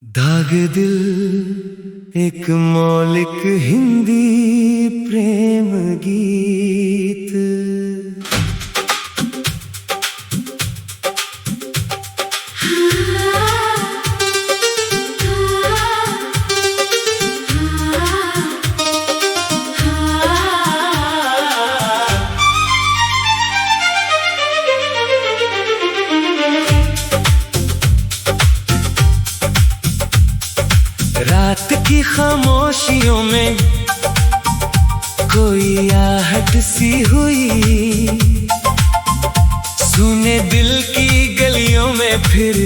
दाग दिल एक मौलिक हिंदी प्रेम गीत। रात की खामोशियों में कोई आहट सी हुई, सुने दिल की गलियों में फिर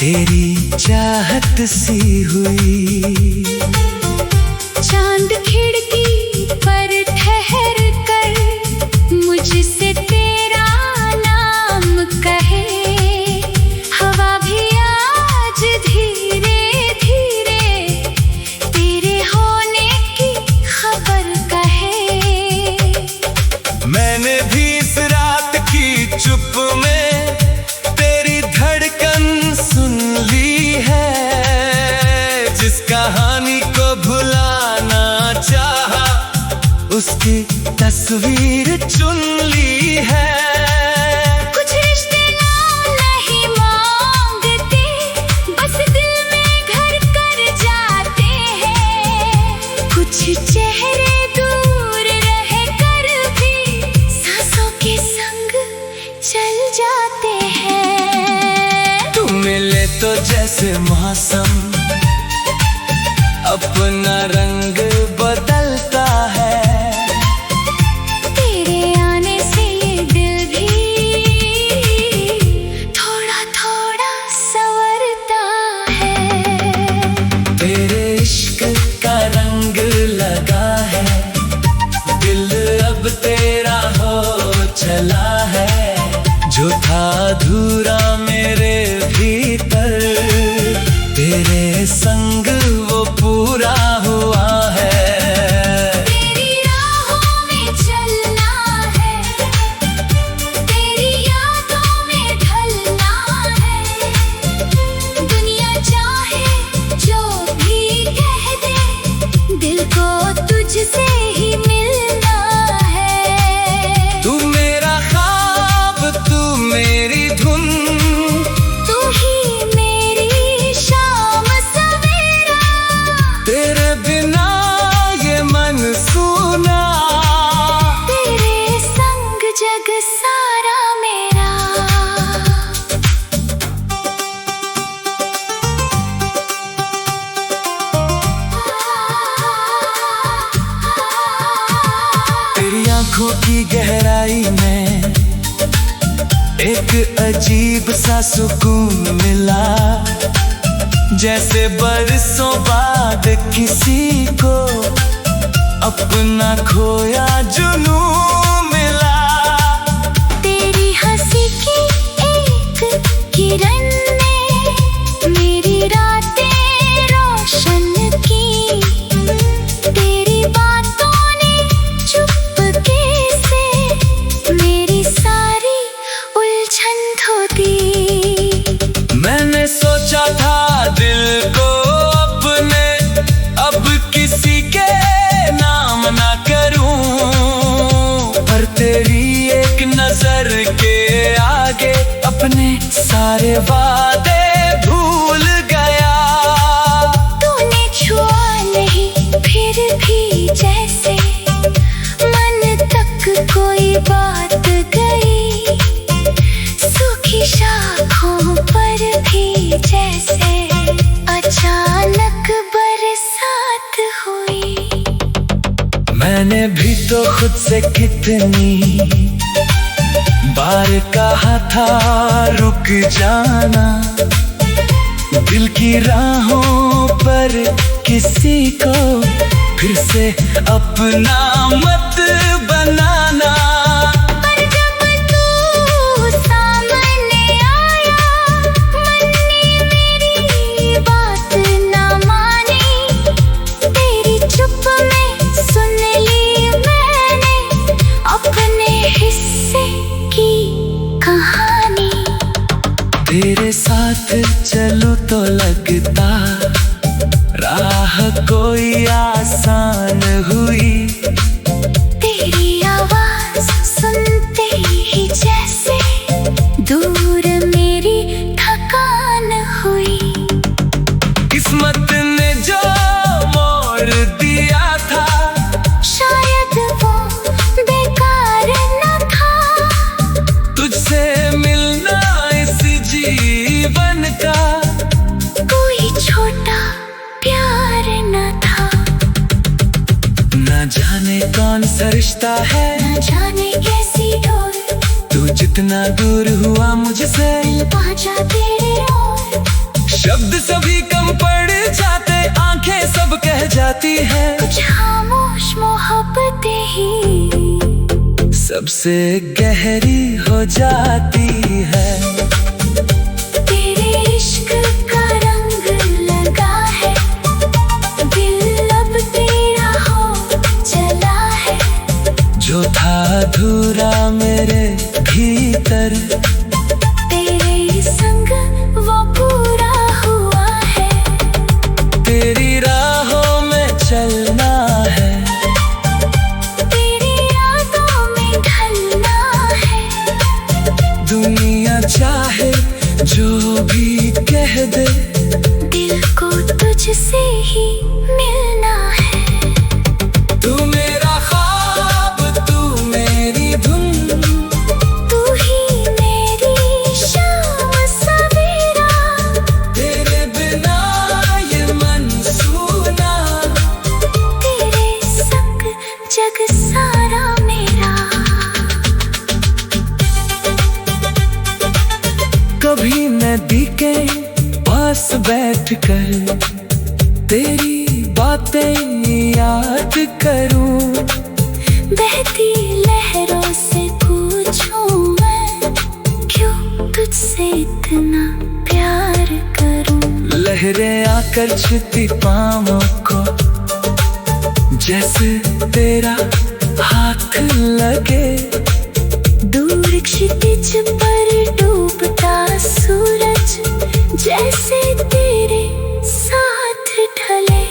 तेरी चाहत सी हुई। चांद खिड़की पर ठहर कर मुझसे तेरा नाम कहे, हवा भी आज धीरे मैंने भी इस रात की चुप में तेरी धड़कन सुन ली है। जिस कहानी को भुलाना चाहा उसकी तस्वीर चुन ली है। कुछ रिश्ते नाम नहीं मांगते, बस दिल में घर कर जाते हैं। कुछ चेहरे चल जाते हैं। तू मिले तो जैसे मौसम अपना रंग बदलता है, तेरे आने से ये दिल भी थोड़ा थोड़ा संवरता है। तेरे इश्क का रंग लगा है, दिल अब तेरा हो चला है। जो था अधूरा मेरे भीतर तेरे संग वो पूरा हुआ है। तेरी राहों में चलना है, तेरी यादों में ढलना है। दुनिया चाहे जो भी कह दे, दिल को तुझसे ही मिलना है। तू मेरा मेरी धुन, तू ही मेरी शाम सवेरा, तेरे बिना ये मन सूना, तेरे संग जग सारा मेरा। तेरी आंखों की गहराई में एक अजीब सा सुकून मिला, जैसे बरसों बाद किसी को अपना खोया जुनून मिला। तेरी हंसी की एक किरण ने मेरी रातें रोशन की, तेरी बातों ने चुपके से मेरी सारी उलझन धो दी। मैंने सोचा था दिल को अपने अब किसी के नाम ना करूं, पर तेरी एक नजर के आगे अपने सारे वादे भूल गया। तूने छुआ नहीं फिर भी जैसे मन तक कोई बात गई, सूखी शाखों पर भी जैसे अचानक बरसात हुई। मैंने भी तो खुद से कितनी बार कहा था रुक जाना, दिल की राहों पर किसी को फिर से अपना मत बनाना। पर जब तू सामने आया, मन ने मेरी बात ना मानी, तेरी चुप में सुन ली मैंने अपने हिस्से की कहानी। तेरे साथ चलो चलूं तो लगता राह कोई आसान हुई। तेरी आवाज सुनते ही जैसे दूर मेरी थकान हुई। किस्मत ने जो मोड़ दिया था शायद वो बेकार न था। तुझसे मिलना इस जीवन का कोई छोटा प्यार न था। न जाने कौन सा रिश्ता है, न जाने कैसी डोर, तू जितना दूर हुआ मुझसे पहुंचा तेरे ओर। शब्द सभी कम पड़ जाते, आंखें सब कह जाती है। कुछ खामोश मोहब्बतें ही सबसे गहरी हो जाती है। तेरे इश्क का रंग लगा है, दिल अब तेरा हो चला है। जो था अधूरा मेरे भीतर, तेरे संग वो पूरा हुआ है। तेरी राहों में चलना है, तेरी यादों में ढलना है। दुनिया चाहे जो भी कह दे, दिल को तुझसे ही मिलना है। तू मेरा ख्वाब, तू मेरी धुन, तू ही मेरी शाम सवेरा। तेरे बिना ये मन सूना। तेरे संग जग सारा मेरा। कभी नदी के पास बैठ कर तेरी बातें याद करूं। बहती लहरों से पूछूं मैं, क्यों तुझसे इतना प्यार करूं। लहरें आकर छूती पाँवों को, जैसे तेरा हाथ लगे। दूर क्षितिज पर डूबता सूरज, जैसे तेरे साथ ढले।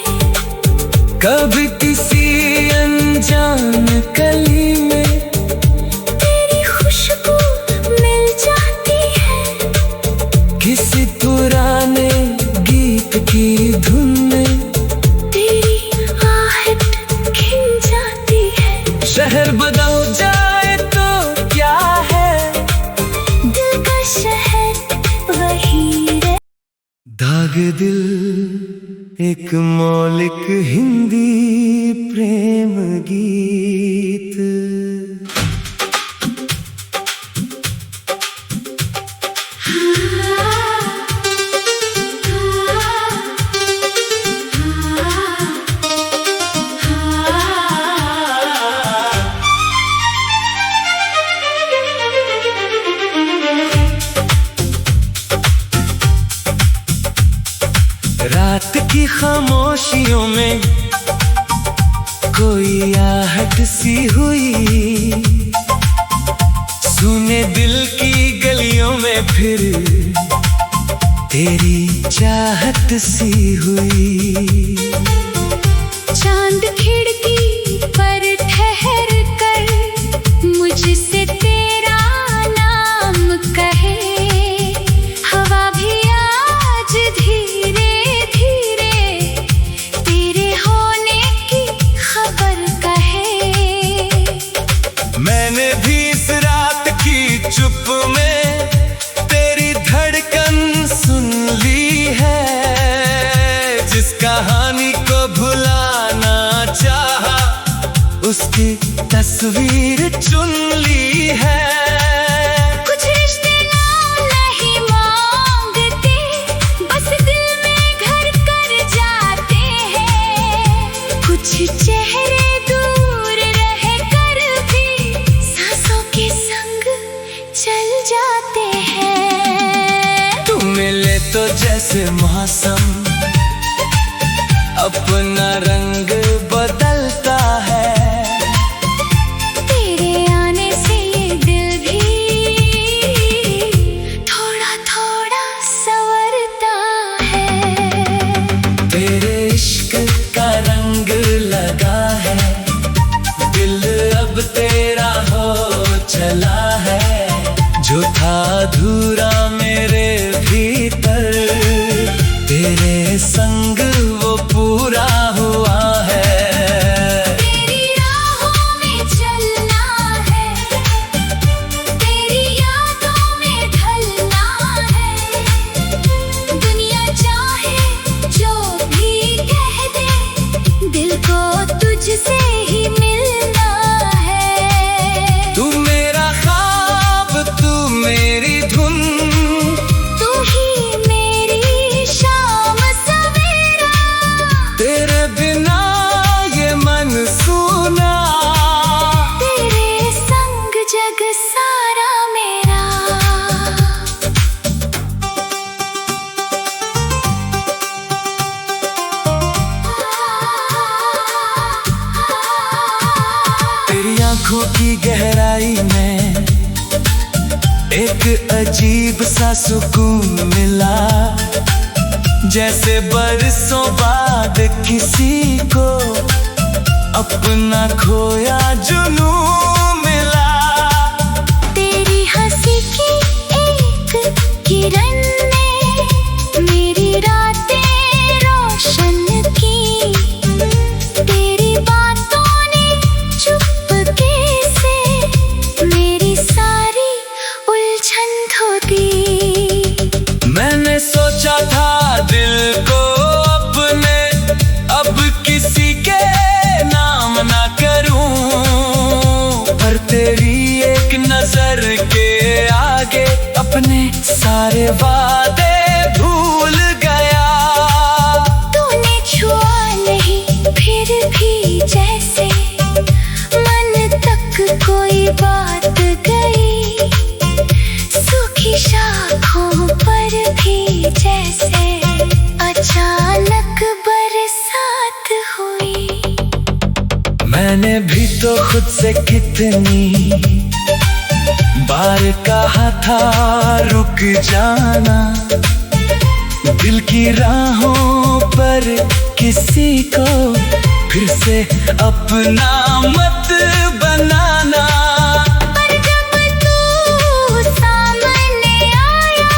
कभी किसी अनजान गली में तेरी खुशबू मिल जाती है। किसी पुराने गीत की धुन में तेरी आहट खिल जाती है। शहर बदल जाए तो क्या है, दिल का शहर वही रहे। दाग दिल एक मौलिक हिंदी प्रेम गीत। रात की खामोशियों में कोई आहट सी हुई। सुने दिल की गलियों में फिर तेरी चाहत सी हुई। चांद खिड़की पर ठहर कर मुझसे तेरा नाम कहे। हवा भी आज धीरे धीरे तेरे होने की खबर कहे। मैंने भी इस रात की चुप में तेरी धड़कन सुन ली है। जिस कहानी को भुलाना चाहा, उसकी तस्वीर चुन ली है। कुछ रिश्ते नाम नहीं मांगते, बस दिल में घर कर जाते हैं। कुछ चेहरे दूर रह कर भी सांसों के संग चल जाते हैं। तू मिले तो जैसे मौसम अपना रंग बदलता है। तेरे आने से ये दिल भी थोड़ा थोड़ा संवरता तेरे संग वो पूरा हुआ है। तेरी राहों में चलना है, तेरी यादों में ढलना है। दुनिया चाहे जो भी कह दे, दिल को तुझसे ही मिलना है। तू मेरा ख्वाब, तू मेरी धुन, तू ही मेरी शाम सवेरा। तेरे बिना ये मन सूना। तेरे संग जग सारा मेरा। तेरी आंखों की गहराई में एक अजीब सा सुकून मिला, जैसे बरसों बाद किसी को अपना खोया जुनून मिला। तेरी हंसी की एक किरण ने मेरी रातें रोशन की। तेरी बातों ने चुपके से मेरी सारी उलझन धो दी। मैंने सोचा था दिल को अपने अब किसी के नाम ना करूं, पर तेरी एक नजर के आगे अपने सारे वादे भूल गया। तूने छुआ नहीं फिर भी जैसे मन तक कोई बात गई। सूखी शाखों पर भी जैसे अचानक बरसात हुई। मैंने भी तो खुद से कितनी बार कहा था रुक जाना, दिल की राहों पर किसी को फिर से अपना मत बनाना। पर जब तू सामने आया,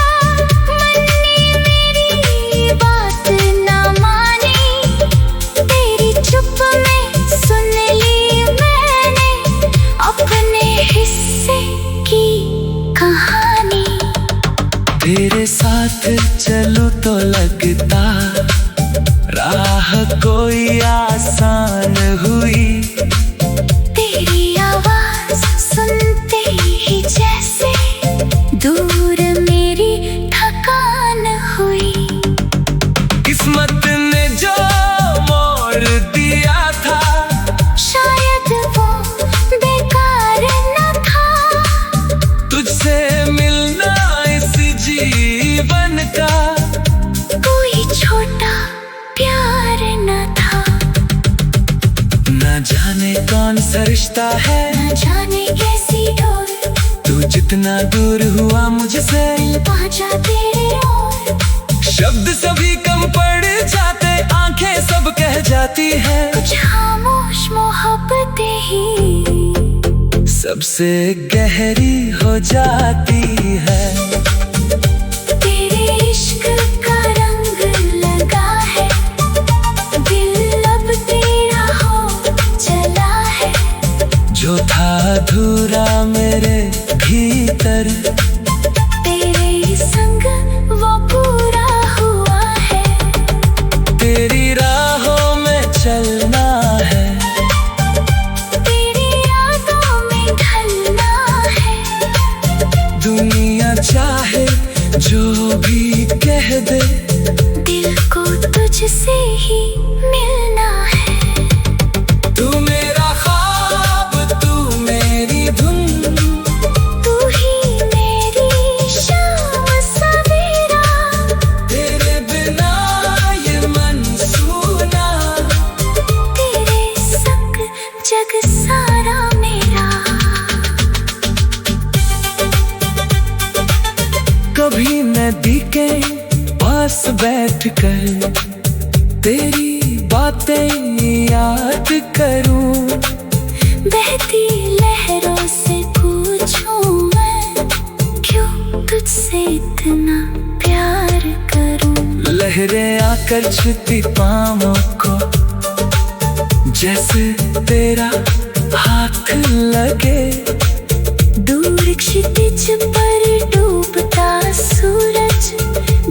मन ने मेरी बात ना मानी। तेरी चुप में सुन ली मैंने अपने हिस्से की कहानी। तेरे साथ चलूं तो लगता राह कोई आसान हुई। तेरी आवाज सुनते ही जैसे दूर मेरी थकान हुई। किस्मत ने जो मोड़ दिया था, शायद वो बेकार न था। तुझसे मिलना इस जीवन का कोई छोटा प्यार न था। न जाने कौन सा रिश्ता है, न जाने कैसी डोर तू जितना दूर हुआ मुझसे पहुंचा तेरे ओर। शब्द सभी कम पड़ जाते, आंखें सब कह जाती है। कुछ खामोश मोहब्बतें ही सबसे गहरी हो जाती है। तेरे इश्क का रंग लगा है, दिल अब तेरा हो चला है। जो था अधूरा मेरे भीतर, तेरे संग वो पूरा हुआ है। तेरी राहों में चलना है, तेरी यादों में ढलना है। दुनिया चाहे जो भी कह दे, दिल को तुझसे ही मिलना है। तू मेरा ख्वाब, तू मेरी धुन, तू ही मेरी शाम सवेरा। तेरे बिना ये मन सूना। तेरे संग जग सारा मेरा। कभी नदी के पास बैठ कर तेरी बातें याद करूं, बहती लहरों से पूछूं मैं, क्यों तुझसे इतना प्यार करूं। लहरें आकर छूती पाँवों को, जैसे तेरा हाथ लगे। दूर क्षितिज पर डूबता सूरज,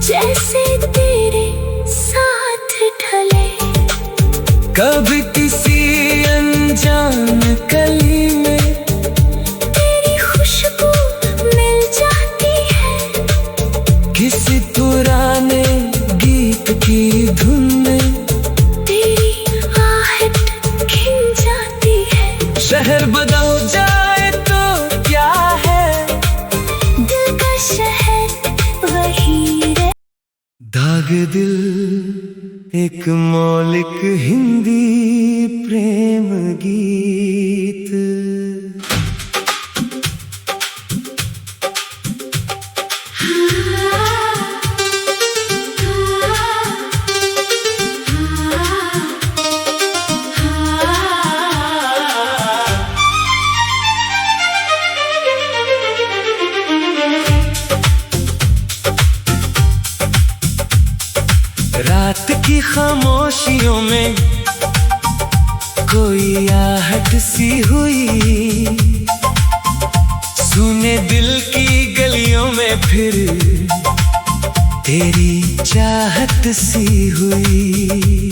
जैसे तेरे साथ ढले। कभी किसी अनजान गली में तेरी खुशबू मिल जाती है, किसी पुराने गीत की धुन में तेरी आहट खिल जाती है। शहर बदल जाए तो क्या है, दिल का शहर वही रहे। दाग दिल एक मौलिक हिंदी प्रेम गीत। रात की खामोशियों में कोई आहट सी हुई, सुने दिल की गलियों में फिर तेरी चाहत सी हुई।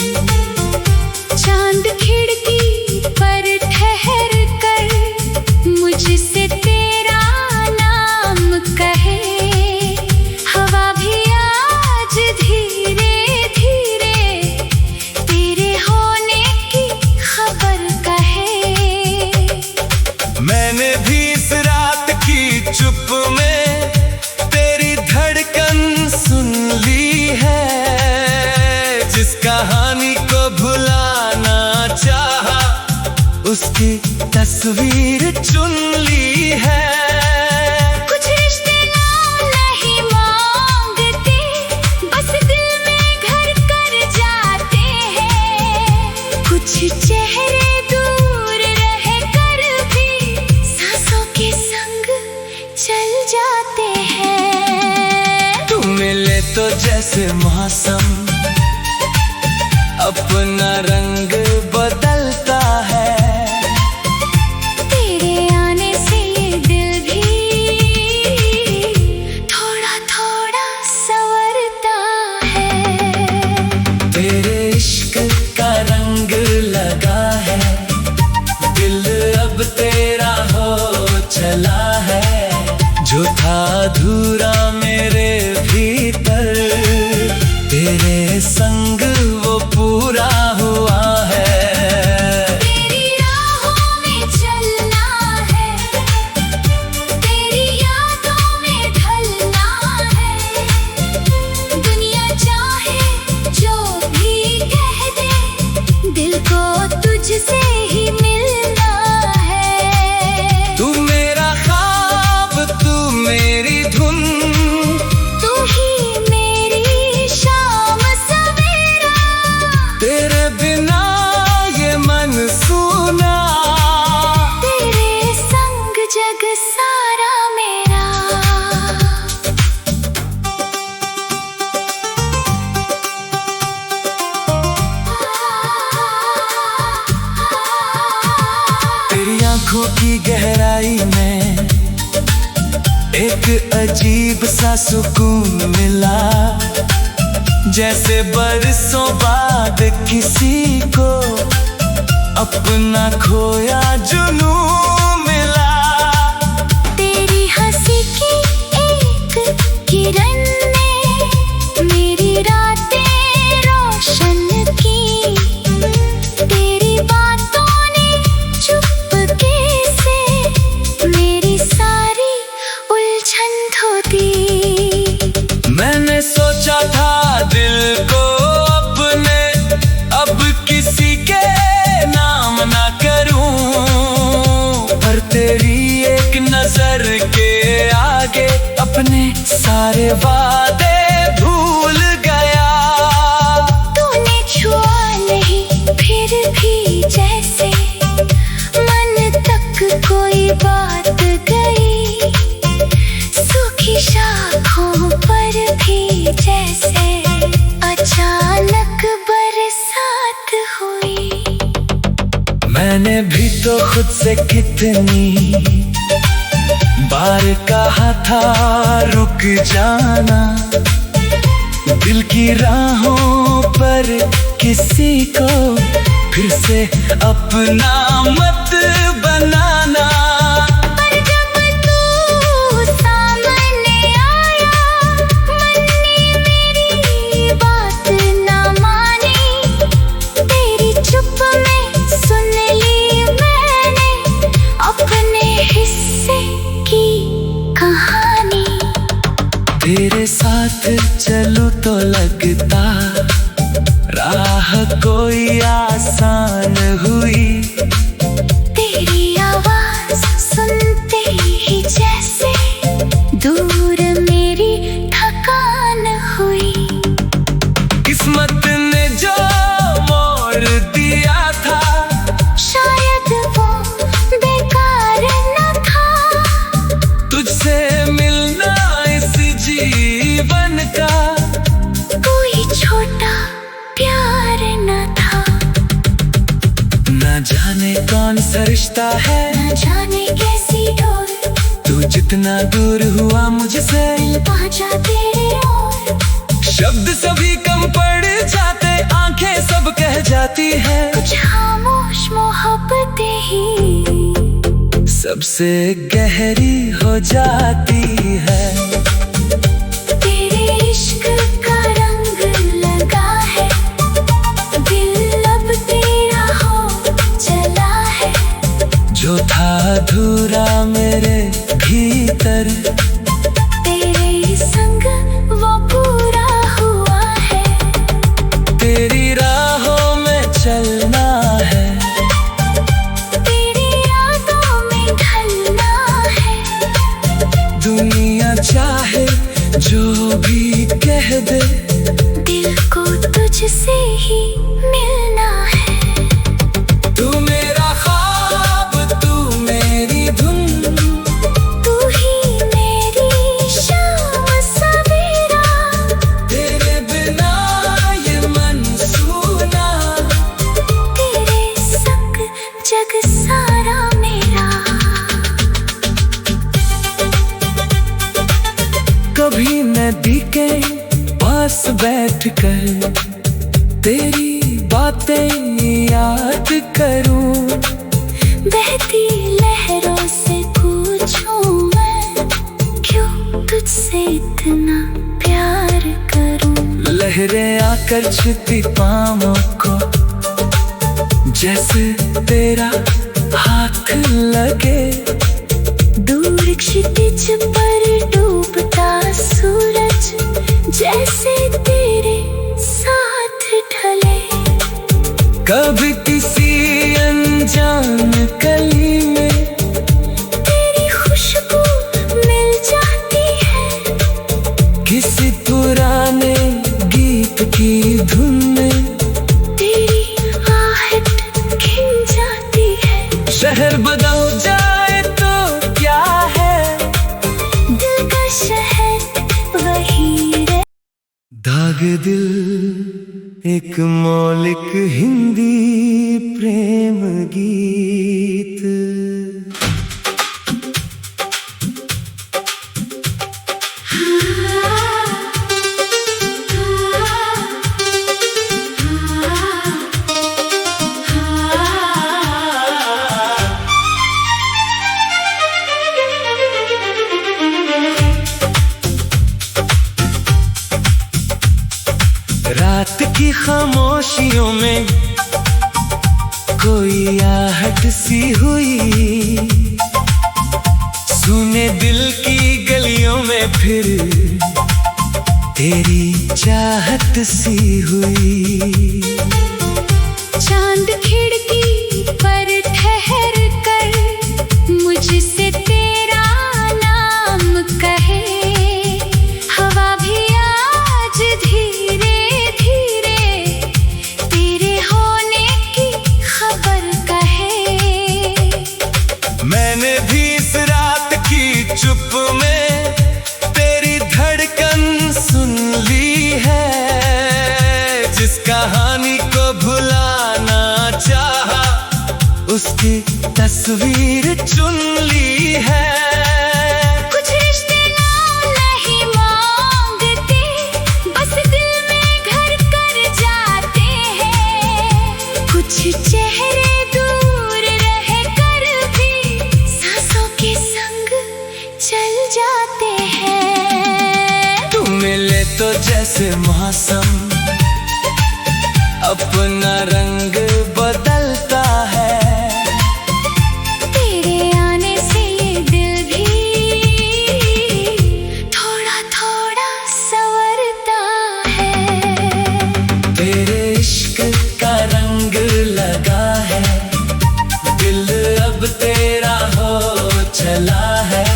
चांद खिड़की पर ठहर कर मुझसे तेरा नाम कहे, हवा भी आज धीरे तेरे होने की खबर कहे। मैंने भी इस रात की चुप में तेरी धड़कन सुन ली है, जिस कहानी को भुलाना चाहा उसकी तस्वीर चुन ली है। कुछ रिश्ते नाम नहीं मांगते, बस दिल में घर कर जाते हैं। कुछ चेहरे दूर रह कर भी सांसों के संग चल जाते हैं। तू मिले तो जैसे मौसम अपना रंग बदलता है, तेरे आने से ये दिल भी थोड़ा थोड़ा संवरता है। तेरे इश्क का रंग लगा है, दिल अब तेरा हो चला है। जो था अधूरा मेरे भीतर, तेरे संग वो पूरा हुआ है। तेरी राहों में चलना है, तेरी यादों में ढलना है। दुनिया चाहे जो भी कह दे, दिल को तुझसे ही मिलना है। तू मेरा ख्वाब, तू मेरी धुन, तू ही मेरी शाम सवेरा, तेरे बिना ये मन सूना। तेरे संग जग सारा मेरा। तेरी आंखों की गहराई में एक अजीब सा सुकून मिला, जैसे बरसों बाद किसी को अपना खोया जुनून मिला। तेरी हंसी की एक किरण ने मेरी रातें रोशन की, तेरी बातों ने चुपके से मेरी सारी उलझन धो दी। मैंने सोचा था दिल को अपने अब किसी के नाम ना करूं, पर तेरी एक नजर के आगे अपने सारे वादे भूल गया। तूने छुआ नहीं फिर भी जैसे मन तक कोई बात गई, सूखी शाखों पर भी जैसे खुद से कितनी बार कहा था रुक जाना, दिल की राहों पर किसी को फिर से अपना मत बनाना। पर जब तू सामने आया, मन ने मेरी बात ना मानी, तेरी चुप में सुन ली मैंने अपने हिस्से की कहानी। तेरे साथ चलूं तो लगता राह कोई आसान हुई, तेरी आवाज सुनते ही जैसे दूर मेरी थकान हुई। किस्मत ने जो मोड़ दिया था शायद वो बेकार न था, तुझसे मिलना इस जीवन का कोई छोटा प्यार न था। न जाने कौन सा रिश्ता है, न जाने कैसी डोर, तू जितना दूर हुआ मुझसे पहुंचा तेरे ओर। शब्द सभी कम पड़ जाते, आंखें सब कह जाती है, कुछ खामोश मोहब्बतें ही सबसे गहरी हो जाती है। तेरे इश्क का रंग लगा है, दिल अब तेरा हो चला है। जो था अधूरा मेरे भीतर, तेरे संग वो पूरा हुआ है। तेरी राहों में चलना है, तेरी यादों में ढलना है। दुनिया चाहे जो भी कह दे, दिल को तुझसे ही मिलना है। तू मेरा ख्वाब, तू मेरी धुन, तू ही मेरी शाम सवेरा, तेरे बिना ये मन सूना, तेरे संग जग सारा मेरा। कभी नदी के पास बैठकर तेरी बातें याद करूं, बहती लहरों से पूछूं मैं, क्यों तुझसे इतना प्यार करूं। लहरें आकर छूती पाँवों को, जैसे तेरा हाथ लगे, दूर क्षितिज पर डूबता सूरज जैसे तेरे साथ ढले। कभी किसी अनजान गली में तेरी खुशबू मिल जाती है, किसी पुराने गीत की धुन में तेरी आहट खिल जाती है। शहर बदल जाए तो क्या है, दिल का शहर वही रहे। दाग दिल एक मौलिक हिंदी प्रेम गीत। रात की खामोशियों में कोई आहट सी हुई, सुने दिल की गलियों में फिर तेरी चाहत सी हुई। चांद खिड़की पर ठहर कर मुझसे तेरा नाम कहे, हवा भी आज धीरे धीरे तेरे होने की खबर कहे। मैंने भी इस रात की चुप में तेरी धड़कन सुन ली है, जिस कहानी को भुलाना चाहा उसकी तस्वीर चुन ली है। कुछ रिश्ते नाम नहीं मांगते, बस दिल में घर कर जाते हैं। कुछ चेहरे दूर रह कर भी सांसों के संग चल जाते हैं। तू मिले तो जैसे मौसम अपना रंग बदलता है। तेरे आने से ये दिल भी थोड़ा थोड़ा संवरता है। तेरे इश्क का रंग लगा है, दिल अब तेरा हो चला है।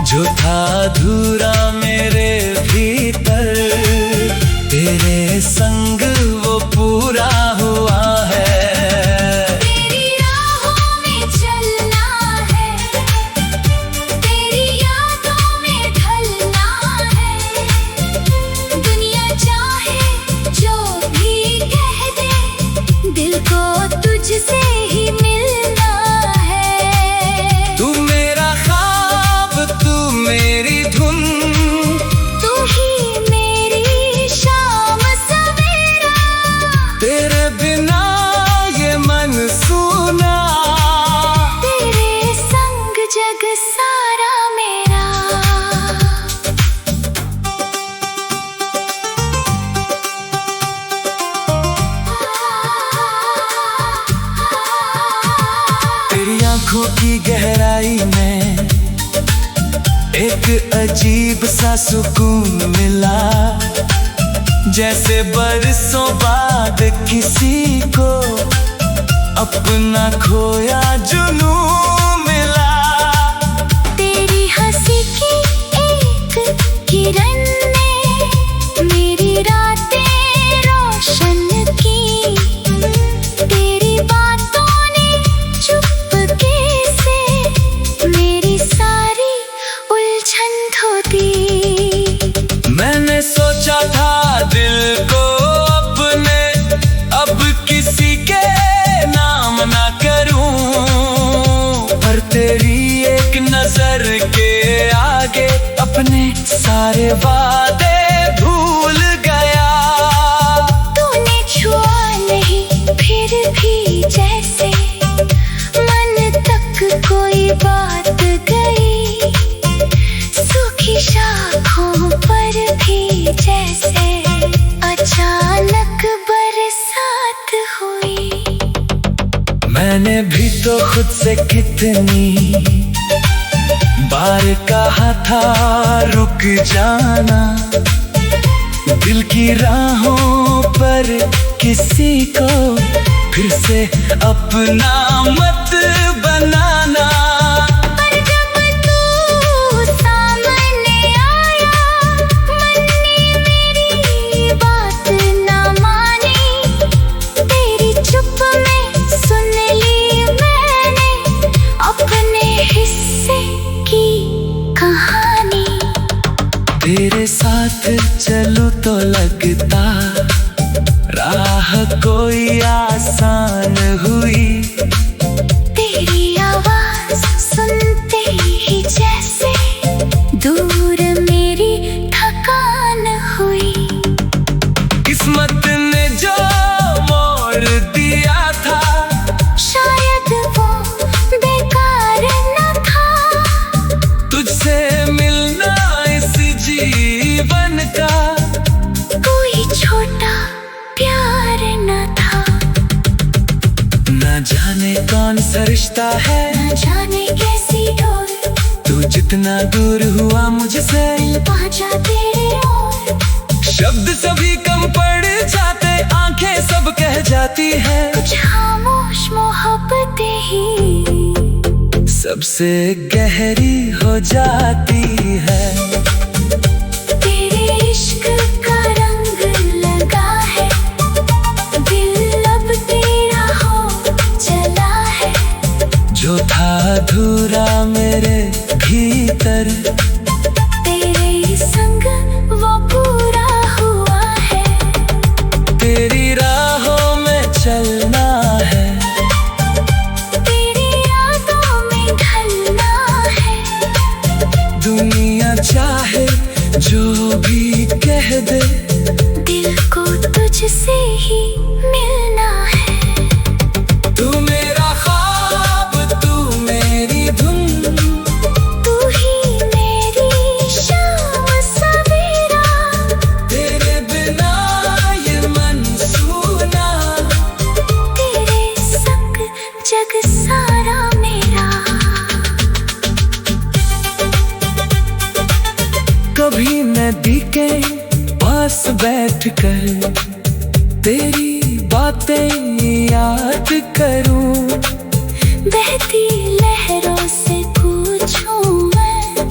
जो था अधूरा मेरे भीतर, तेरे संग वो पूरा हुआ है। तेरी राहों में चलना है, तेरी यादों में ढलना है। दुनिया चाहे जो भी कह दे, दिल को तुझसे ही मिलना है। तू मेरा ख्वाब, तू मेरी धुन, तू ही मेरी शाम सवेरा। तेरे बिना ये मन सूना। तेरे संग जग सारा मेरा। तेरी आंखों की गहराई में एक अजीब सा सुकून मिला, जैसे बरसों बाद किसी को अपना खोया जुनून मिला। तेरी हंसी की एक किरण ने मेरी रातें रोशन की। तेरी बातों ने चुपके से मेरी सारी उलझन धो दी। मैंने सोचा था दिल को अपने अब किसी के नाम ना करूं, पर तेरी एक नजर के आगे अपने सारे वादे भूल गया। तूने छुआ नहीं फिर भी जैसे मन तक कोई बात गई। सूखी शाखों पर भी जैसे अचानक बरसात हुई। मैंने भी तो खुद से कितनी बार कहा था रुक जाना। दिल की राहों पर किसी को फिर से अपना मत बनाना। पर जब तू सामने आया, मन ने मेरी बात ना मानी। तेरी चुप में सुन ली मैंने अपने हिस्से की कहानी। तेरे साथ चलूं तो लगता राह कोई आसान हुई। तेरी आवाज सुनते ही जैसे दूर मेरी थकान हुई। किस्मत ने जो मोड़ दिया था, शायद वो बेकार न था। तुझसे मिलना इस जीवन का कोई छोटा प्यार न था। न जाने कौन सा रिश्ता है, न जाने कैसी डोर तू जितना दूर हुआ मुझसे पहुंचा तेरे ओर। शब्द सभी कम पड़ जाते, आंखें सब कह जाती है। कुछ खामोश मोहब्बतें ही सबसे गहरी हो जाती है। तेरे इश्क का रंग लगा है, दिल अब तेरा हो चला है। जो था अधूरा मेरे भीतर, तेरे संग वो पूरा हुआ है। तेरी राहों में चलना है। तुझसे ही मिलना है। तू मेरा ख्वाब, तू मेरी धुन, तू ही मेरी शाम सवेरा। तेरे बिना ये मन सूना, तेरे संग जग सारा मेरा। कभी नदी के पास बैठ कर तेरी बातें याद करूं। बहती लहरों से पूछूं मैं,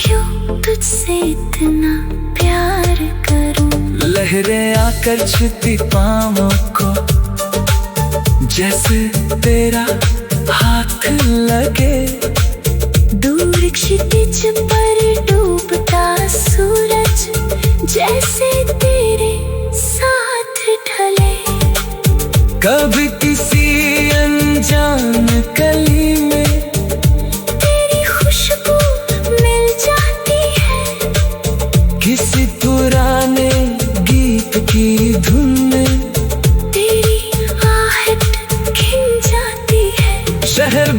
क्यों तुझसे इतना प्यार करूं। लहरें आकर छूती पाँवों को, जैसे तेरा हाथ लगे। दूर क्षितिज पर डूबता सूरज, जैसे तेरे साथ ढले। कभी किसी अनजान गली में तेरी खुशबू मिल जाती है। किसी पुराने गीत की धुन में तेरी आहट खिल जाती है। शहर